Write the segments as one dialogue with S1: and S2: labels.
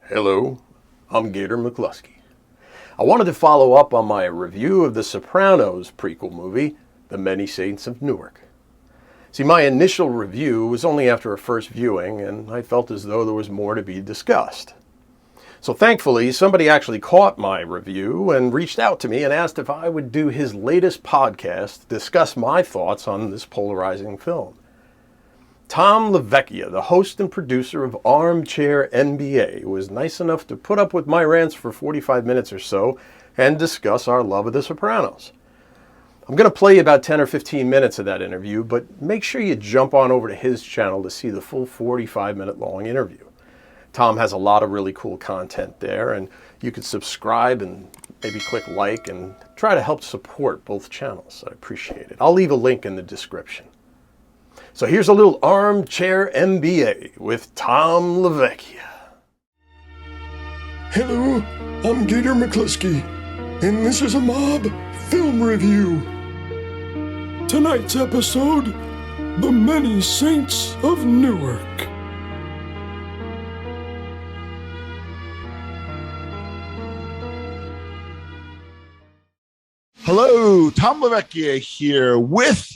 S1: Hello, I'm Gator McKlusky. I wanted to follow up on my review of the Sopranos prequel movie, The Many Saints of Newark. See, my initial review was only after a first viewing, and I felt as though there was more to be discussed. So thankfully, somebody actually caught my review and reached out to me and asked if I would do his latest podcast to discuss my thoughts on this polarizing film. Tom Vecchia, the host and producer of Armchair NBA, was nice enough to put up with my rants for 45 minutes or so and discuss our love of The Sopranos. I'm going to play you about 10 or 15 minutes of that interview, but make sure you jump on over to his channel to see the full 45-minute long interview. Tom has a lot of really cool content there, and you can subscribe and maybe click like and try to help support both channels. I appreciate it. I'll leave a link in the description. So here's a little Armchair MBA with Tom Vecchia.
S2: Hello, I'm Gator McKlusky, and this is a mob film review. Tonight's episode, The Many Saints of Newark.
S3: Hello, Tom Vecchia here with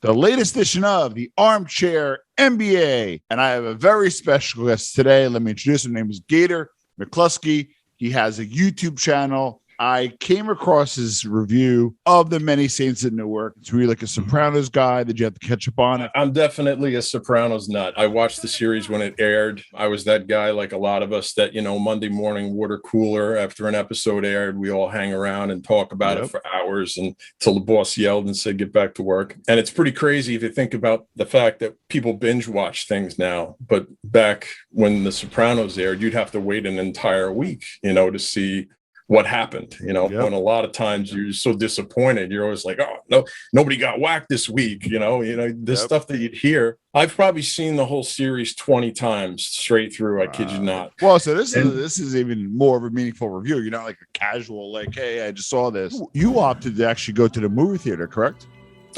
S3: the latest edition of the Armchair NBA. And I have a very special guest today. Let me introduce him. His name is Gator McKlusky. He has a YouTube channel. I came across his review of The Many Saints of Newark. It's really like a Sopranos guy. Did you have to catch up on it?
S4: I'm definitely a Sopranos nut. I watched the series when it aired. I was that guy, like a lot of us, that, Monday morning water cooler after an episode aired, we all hang around and talk about it for hours until the boss yelled and said, get back to work. And it's pretty crazy if you think about the fact that people binge watch things now. But back when The Sopranos aired, you'd have to wait an entire week, to see what happened, when a lot of times you're so disappointed, you're always like, oh, no, nobody got whacked this week. This stuff that you'd hear. I've probably seen the whole series 20 times straight through. I kid you not.
S3: Well, so this is even more of a meaningful review. You're not like a casual, like, hey, I just saw this. You opted to actually go to the movie theater, correct?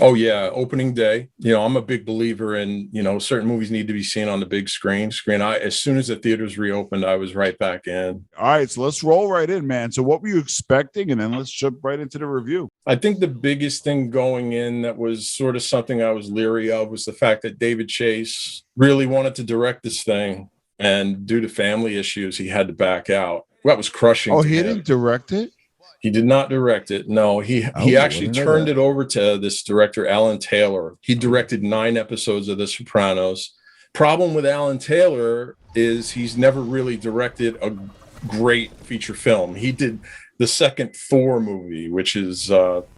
S4: Oh, yeah. Opening day. I'm a big believer in, certain movies need to be seen on the big screen. As soon as the theaters reopened, I was right back in.
S3: All right. So let's roll right in, man. So what were you expecting? And then let's jump right into the review.
S4: I think the biggest thing going in that was sort of something I was leery of was the fact that David Chase really wanted to direct this thing. And due to family issues, he had to back out. That was crushing.
S3: Oh, he didn't direct it?
S4: He did not direct it. No, he actually turned it over to this director, Alan Taylor. He directed 9 episodes of The Sopranos. Problem with Alan Taylor is he's never really directed a great feature film. He did the second Thor movie, which is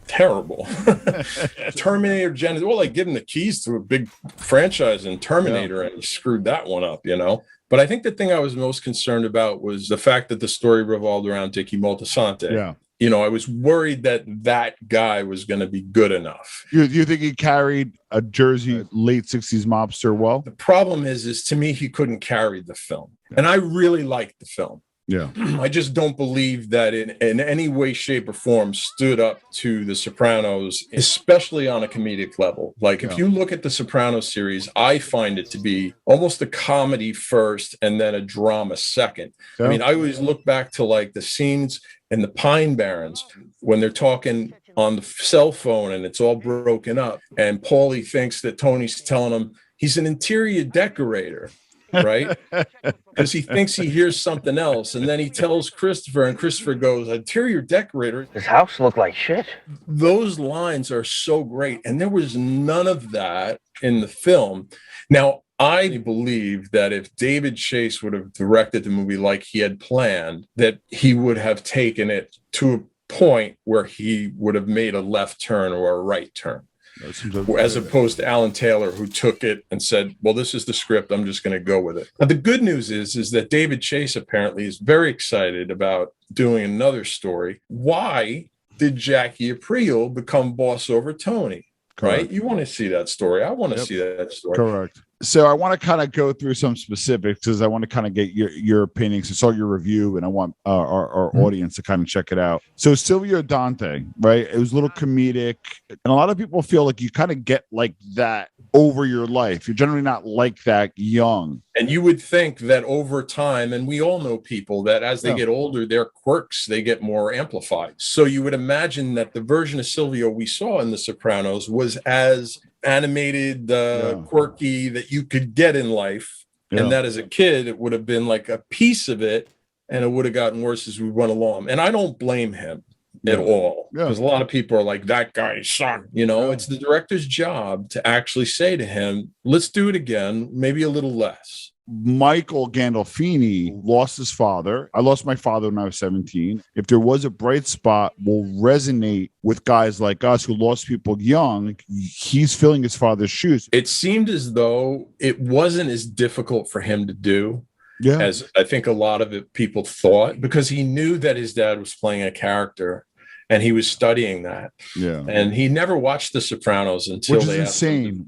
S4: terrible. Terminator Genesis. Well, they give him the keys to a big franchise in Terminator, and he screwed that one up, But I think the thing I was most concerned about was the fact that the story revolved around Dickie Moltisanti.
S3: Yeah.
S4: I was worried that guy was going to be good enough.
S3: You think he carried a Jersey late 60s mobster well?
S4: The problem is to me, he couldn't carry the film. Yeah. And I really liked the film.
S3: Yeah.
S4: I just don't believe that in any way, shape, or form stood up to The Sopranos, especially on a comedic level. Like, if you look at the Sopranos series, I find it to be almost a comedy first and then a drama second. Yeah. I mean, I always look back to like the scenes in the Pine Barrens when they're talking on the cell phone and it's all broken up. And Paulie thinks that Tony's telling him he's an interior decorator. Right? Because he thinks he hears something else. And then he tells Christopher, and Christopher goes, interior decorator.
S5: This house looked like shit.
S4: Those lines are so great. And there was none of that in the film. Now, I believe that if David Chase would have directed the movie like he had planned, that he would have taken it to a point where he would have made a left turn or a right turn. As opposed to Alan Taylor, who took it and said, well, this is the script, I'm just going to go with it. Now, the good news is that David Chase apparently is very excited about doing another story. Why did Jackie Aprile become boss over Tony? Correct. Right? You want to see that story. I want to see that story.
S3: Correct. So I want to kind of go through some specifics because I want to kind of get your opinions. I saw your review, and I want our audience to kind of check it out. So Silvio Dante, right? It was a little comedic, and a lot of people feel like you kind of get like that over your life. You're generally not like that young.
S4: And you would think that over time, and we all know people that as they get older, their quirks, they get more amplified. So you would imagine that the version of Silvio we saw in The Sopranos was as animated, quirky that you could get in life. Yeah. And that as a kid, it would have been like a piece of it, and it would have gotten worse as we went along. And I don't blame him at all, because a lot of people are like, that guy's son, it's the director's job to actually say to him, let's do it again, maybe a little less.
S3: Michael Gandolfini lost his father. I lost my father when I was 17. If there was a bright spot, will resonate with guys like us who lost people young. He's filling his father's shoes.
S4: It seemed as though it wasn't as difficult for him to do as I think a lot of it people thought, because he knew that his dad was playing a character. And he was studying that. Yeah. And he never watched The Sopranos until
S3: Which is insane.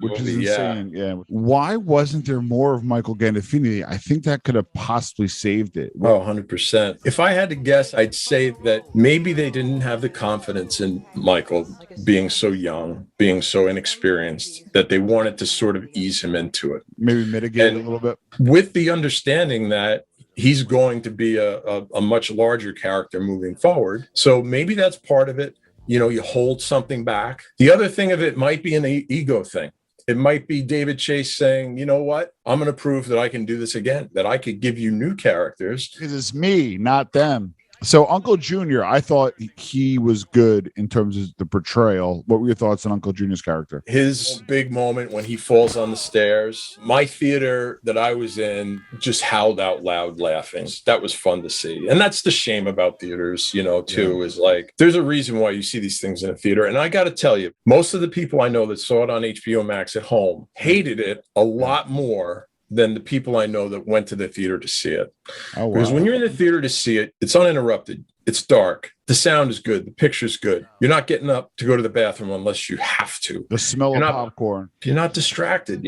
S3: Yeah. Why wasn't there more of Michael Gandolfini? I think that could have possibly saved it.
S4: Oh, 100%. If I had to guess, I'd say that maybe they didn't have the confidence in Michael being so young, being so inexperienced, that they wanted to sort of ease him into it.
S3: Maybe mitigate it a little bit.
S4: With the understanding that he's going to be a much larger character moving forward. So maybe that's part of it. You hold something back. The other thing of it might be an ego thing. It might be David Chase saying, you know what? I'm going to prove that I can do this again, that I could give you new characters.
S3: Because it's me, not them. So Uncle Junior, I thought he was good in terms of the portrayal. What were your thoughts on Uncle Junior's character?
S4: His big moment when he falls on the stairs. My theater that I was in just howled out loud laughing. That was fun to see. And that's the shame about theaters, is like, there's a reason why you see these things in a theater. And I got to tell you, most of the people I know that saw it on HBO Max at home hated it a lot more than the people I know that went to the theater to see it. Oh, wow. Because when you're in the theater to see it, it's uninterrupted. It's dark. The sound is good. The picture's good. You're not getting up to go to the bathroom unless you have to.
S3: The smell of popcorn.
S4: You're not distracted,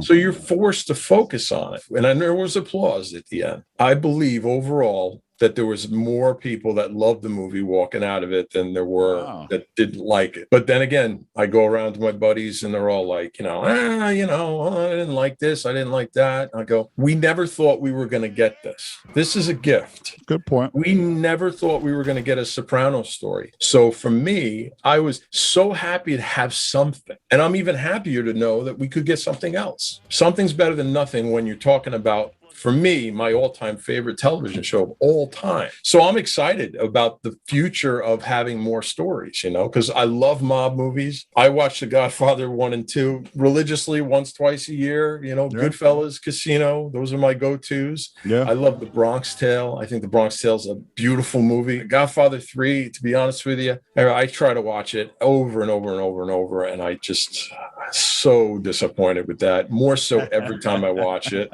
S4: So you're forced to focus on it. And then there was applause at the end. I believe overall that there was more people that loved the movie walking out of it than there were that didn't like it. But then again, I go around to my buddies and they're all like, I didn't like this. I didn't like that. I go, we never thought we were going to get this. This is a gift.
S3: Good point.
S4: We never thought we were going to get a Sopranos story. So for me, I was so happy to have something. And I'm even happier to know that we could get something else. Something's better than nothing when you're talking about, for me, my all-time favorite television show of all time. So I'm excited about the future of having more stories, because I love mob movies. I watch The Godfather 1 and 2 religiously once, twice a year, Goodfellas, Casino. Those are my go-tos. Yeah. I love The Bronx Tale. I think The Bronx Tale is a beautiful movie. Godfather 3, to be honest with you, I try to watch it over and over and over and over, and I just so disappointed with that. More so every time I watch it.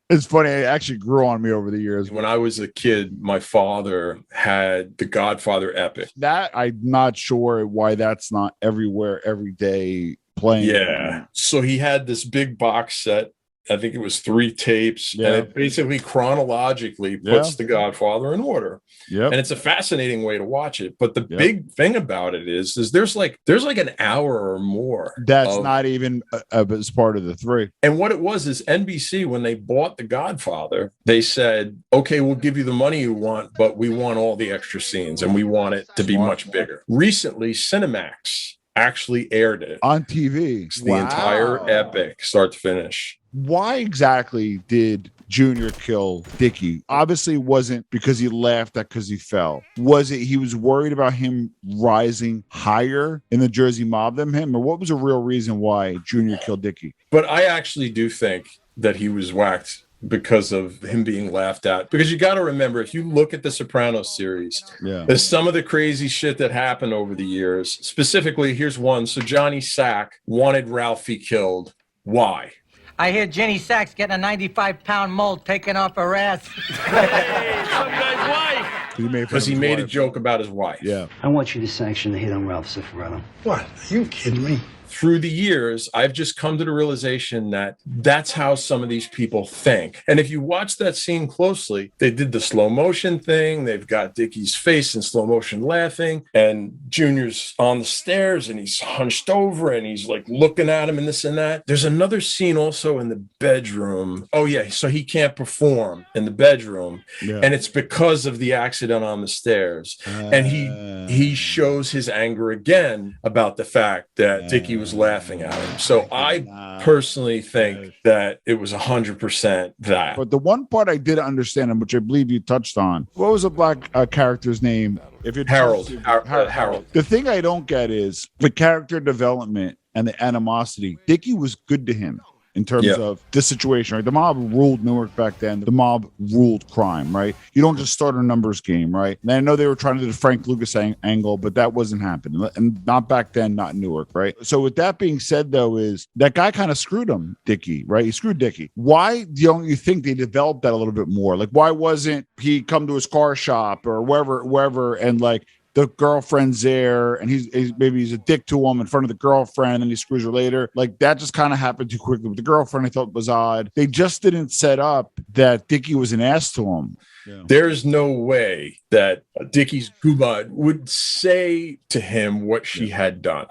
S3: It's funny. It actually grew on me over the years.
S4: When I was a kid, my father had the Godfather epic.
S3: That I'm not sure why that's not everywhere, every day playing.
S4: Yeah. So he had this big box set. I think it was 3 tapes, and it basically chronologically puts the Godfather in order. Yeah. And it's a fascinating way to watch it. But the big thing about it is there's like an hour or more.
S3: That's not even as part of the 3.
S4: And what it was is NBC, when they bought the Godfather, they said, okay, we'll give you the money you want, but we want all the extra scenes and we want it to be much bigger. Recently, Cinemax actually aired it
S3: on TV.
S4: It's the entire epic, start to finish.
S3: Why exactly did Junior kill Dickie? Obviously, it wasn't because he laughed at because he fell. Was it he was worried about him rising higher in the Jersey mob than him? Or what was the real reason why Junior killed Dickie?
S4: But I actually do think that he was whacked because of him being laughed at. Because you got to remember, if you look at the Sopranos series, there's some of the crazy shit that happened over the years. Specifically, here's one. So Johnny Sack wanted Ralphie killed. Why?
S5: I hear Jenny Sachs getting a 95-pound mold taken off her ass.
S6: Hey, some guy's wife.
S4: Because he made a joke about his wife.
S3: Yeah.
S7: I want you to sanction the hit on Ralph Cefola.
S6: What? Are you kidding me?
S4: through the years, I've just come to the realization that that's how some of these people think. And if you watch that scene closely, they did the slow motion thing. They've got Dickie's face in slow motion laughing, and Junior's on the stairs and he's hunched over and he's like looking at him and this and that. There's another scene also in the bedroom. Oh yeah, so he can't perform in the bedroom, and it's because of the accident on the stairs. And he shows his anger again about the fact that Dickie was laughing at him. So I personally think that it was 100% that.
S3: But the one part I did understand, and which I believe you touched on, what was the black character's name? If it
S4: Harold.
S3: The thing I don't get is the character development and the animosity. Dickie was good to him in terms of this situation, right? The mob ruled Newark back then. The mob ruled crime, right? You don't just start a numbers game, right? And I know they were trying to do the Frank Lucas angle, but that wasn't happening. And not back then, not in Newark, right? So with that being said, though, is that guy kind of screwed him, Dickie, right? He screwed Dickie. Why don't you think they developed that a little bit more? Like, why wasn't he come to his car shop or wherever, and like, the girlfriend's there and maybe he's a dick to him in front of the girlfriend and he screws her later. Like that just kind of happened too quickly with the girlfriend. I thought was odd. They just didn't set up that Dickie was an ass to him.
S4: Yeah. There's no way that Dickie's Gubad would say to him what she had done.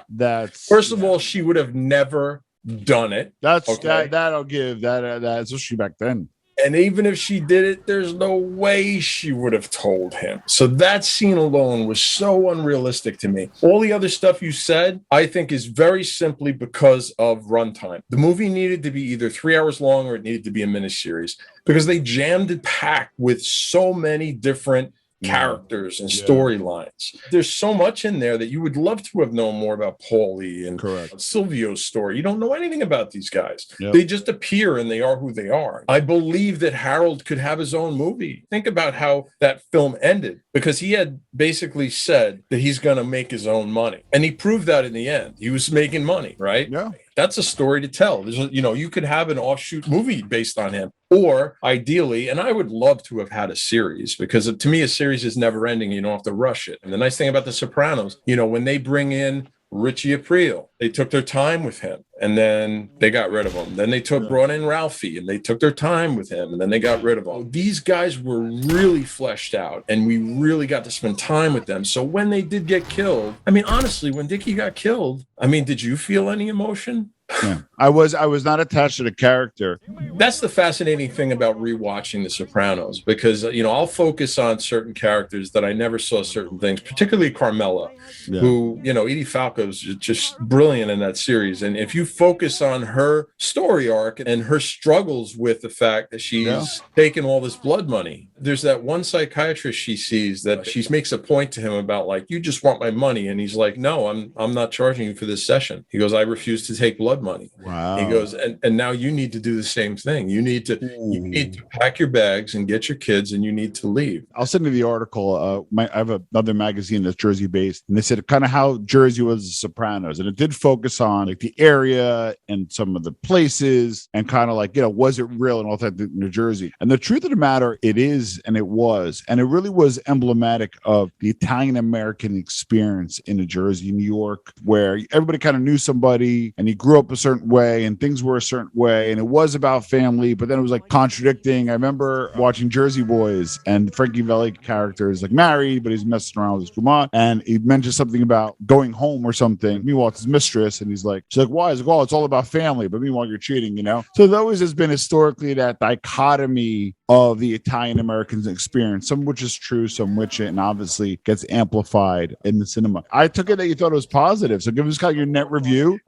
S4: First of all, she would have never done it.
S3: That'll give that especially back then.
S4: And even if she did it, there's no way she would have told him. So that scene alone was so unrealistic to me. All the other stuff you said, I think is very simply because of runtime. The movie needed to be either 3 hours long or it needed to be a miniseries because they jammed it packed with so many different characters and storylines. There's so much in there that you would love to have known more about Paulie and Silvio's story. You don't know anything about these guys. They just appear and they are who they are. I believe that Harold could have his own movie. Think about how that film ended because he had basically said that he's going to make his own money. And he proved that in the end. He was making money, right?
S3: Yeah.
S4: That's a story to tell. You could have an offshoot movie based on him. Or ideally, and I would love to have had a series because to me, a series is never ending. You don't have to rush it. And the nice thing about The Sopranos, when they bring in Richie Aprile, they took their time with him and then they got rid of him. Then they brought in Ralphie and they took their time with him and then they got rid of him. These guys were really fleshed out and we really got to spend time with them. So when they did get killed, honestly, when Dickie got killed, did you feel any emotion?
S3: Yeah. I was not attached to the character.
S4: That's the fascinating thing about rewatching The Sopranos because I'll focus on certain characters that I never saw certain things, particularly Carmela, who Edie Falco's just brilliant in that series. And if you focus on her story arc and her struggles with the fact that she's taken all this blood money, there's that one psychiatrist she sees that she makes a point to him about like, you just want my money, and he's like, no, I'm not charging you for this session. He goes, I refuse to take blood money.
S3: Wow.
S4: He goes, and now you need to do the same thing. You need to pack your bags and get your kids, and you need to leave.
S3: I'll send you the article. I have another magazine that's Jersey based, and they said kind of how Jersey was The Sopranos, and it did focus on like the area and some of the places, and kind of like was it real and all that in New Jersey? And the truth of the matter, it is, and it was, and it really was emblematic of the Italian American experience in New Jersey, New York, where everybody kind of knew somebody, and he grew up a certain way and things were a certain way and it was about family, but then it was like contradicting. I remember watching Jersey Boys and Frankie Valli character is like married, but he's messing around with his Kumar, and he mentioned something about going home or something. Meanwhile, it's his mistress, and she's like, why? He's like, well, it's all about family, but meanwhile, you're cheating, So there always has been historically that dichotomy of the Italian Americans experience, some which is true, some which it, and obviously gets amplified in the cinema. I took it that you thought it was positive, so give us kind of your net review.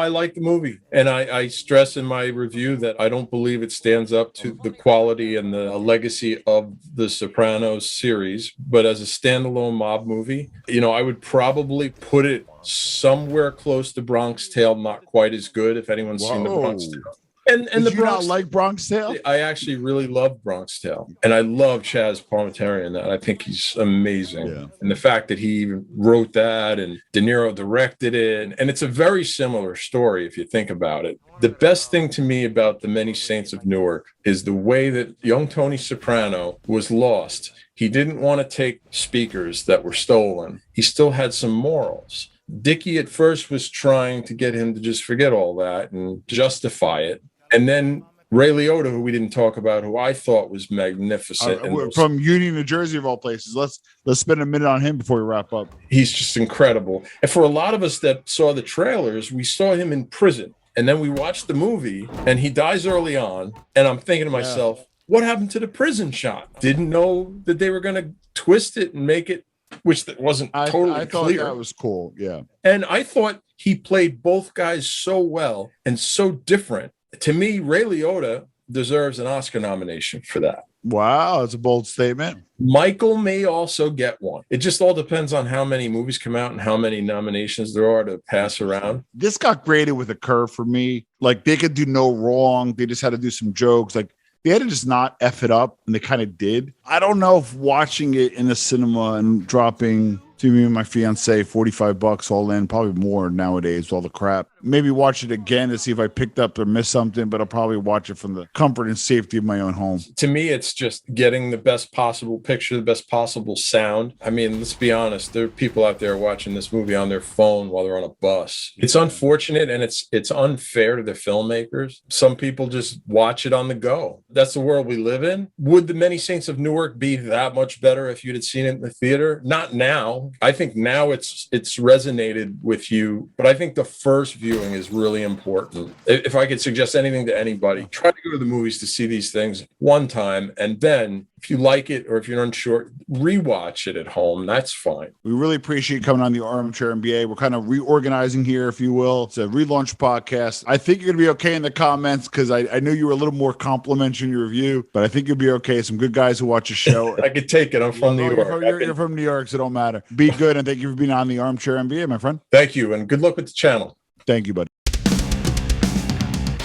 S4: I like the movie, and I stress in my review that I don't believe it stands up to the quality and the legacy of the Sopranos series, but as a standalone mob movie, I would probably put it somewhere close to Bronx Tale, not quite as good if anyone's seen the Bronx Tale. And
S3: Did
S4: the
S3: you
S4: Bronx,
S3: not like Bronx Tale?
S4: I actually really love Bronx Tale, and I love Chaz Palminteri in that. I think he's amazing, and the fact that he even wrote that and De Niro directed it, and it's a very similar story if you think about it. The best thing to me about The Many Saints of Newark is the way that young Tony Soprano was lost. He didn't want to take speakers that were stolen. He still had some morals. Dickie at first was trying to get him to just forget all that and justify it. And then Ray Liotta, who we didn't talk about, who I thought was magnificent.
S3: From Union, New Jersey, of all places. Let's spend a minute on him before we wrap up.
S4: He's just incredible. And for a lot of us that saw the trailers, we saw him in prison. And then we watched the movie, and he dies early on. And I'm thinking to myself, what happened to the prison shot? Didn't know that they were going to twist it and make it, which wasn't totally
S3: I thought
S4: clear.
S3: That was cool, yeah.
S4: And I thought he played both guys so well and so different. To me, Ray Liotta deserves an Oscar nomination for that.
S3: Wow, that's a bold statement.
S4: Michael may also get one. It just all depends on how many movies come out and how many nominations there are to pass around.
S3: This got graded with a curve for me. Like, they could do no wrong. They just had to do some jokes. Like, they had to just not F it up, and they kind of did. I don't know if watching it in the cinema and dropping, to me and my fiance, $45 all in, probably more nowadays with all the crap. Maybe watch it again to see if I picked up or missed something, but I'll probably watch it from the comfort and safety of my own home.
S4: To me, it's just getting the best possible picture, the best possible sound. I mean, let's be honest, there are people out there watching this movie on their phone while they're on a bus. It's unfortunate, and it's unfair to the filmmakers. Some people just watch it on the go. That's the world we live in. Would The Many Saints of Newark be that much better if you'd had seen it in the theater? Not now. I think now it's resonated with you, but I think the first viewing is really important. If I could suggest anything to anybody, try to go to the movies to see these things one time, and then if you like it or if you're unsure, rewatch it at home. That's fine.
S3: We really appreciate you coming on the Armchair MBA. We're kind of reorganizing here, if you will. It's a relaunch podcast. I think you're going to be okay in the comments because I knew you were a little more complimentary in your review, but I think you'll be okay. Some good guys who watch the show.
S4: I could take it. I'm from New York.
S3: You're from New York, so it don't matter. Be good, and thank you for being on the Armchair MBA, my friend.
S4: Thank you, and good luck with the channel.
S3: Thank you, buddy.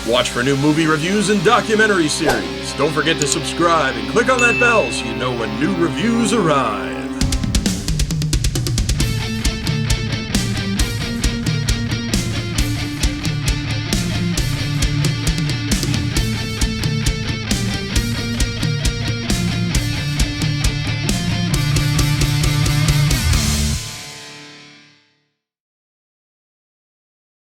S1: Watch for new movie reviews and documentary series. Don't forget to subscribe and click on that bell so you know when new reviews arrive.